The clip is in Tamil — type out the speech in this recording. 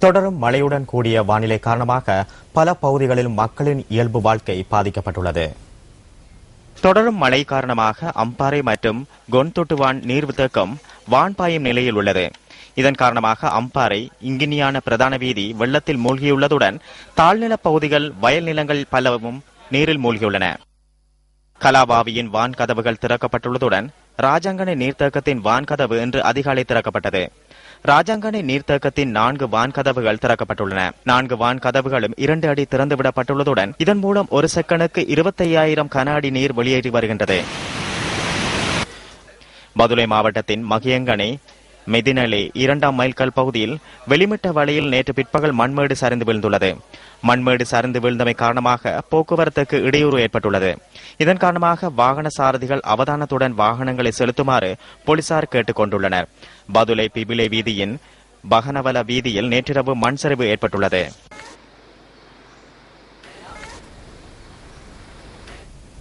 தொடரும் மழையுடன் கூடிய வானிலை காரணமாக பல பகுதிகளில் மக்களின் இயல்பு வாழ்க்கை பாதிக்கப்பட்டுள்ளது. தொடரும் மழை காரணமாக அம்பாறை மற்றும் கொன்தொட்டுவான் நீர்த்தேக்கம் வான்பாயும் நிலையில் உள்ளது. இதன் காரணமாக அம்பாறை இங்கினியான பிரதான வீதி வெள்ளத்தில் மூழ்கியுள்ளதுடன் தாழ்நில பகுதிகள் வயல் நிலங்கள் பலவும் நீரில் மூழ்கியுள்ளன. கலாபாவியின் வான் கதவுகள் திறக்கப்பட்டுள்ளதுடன் ராஜாங்கனை நீர்த்தேக்கத்தின் வான்கதவு இன்று அதிகாலை திறக்கப்பட்டது. ராஜாங்கனை நீர்த்தேக்கத்தின் 4 வான்கதவுகள் திறக்கப்பட்டுள்ளன. 4 வான்கதவுகளும் 2 அடி திறந்துவிடப்பட்டுள்ளதுடன் இதன் மூலம் ஒரு செகண்டுக்கு 25,000 கன அடி நீர் வெளியேறி வருகின்றது. பதுளை மாவட்டத்தின் மகியங்கனை மெதினலே 2ஆம் மைல்கல் பகுதியில் வெளிமிட்ட வழியில் நேற்று பிற்பகல் மண்மேடு சரிந்து வீழ்ந்துள்ளது. மண்மேடு சரிந்து வீழ்ந்தமை காரணமாக போக்குவரத்துக்கு இடையூறு ஏற்பட்டுள்ளது. இதன் காரணமாக வாகன சாரதிகள் அவதானத்துடன் வாகனங்களை செலுத்துமாறு போலீசார் கேட்டுக் கொண்டுள்ளனர். பதுளை பிபிலை வீதியின் பகனவல வீதியில் நேற்றிரவு மண் சரிவு ஏற்பட்டுள்ளது.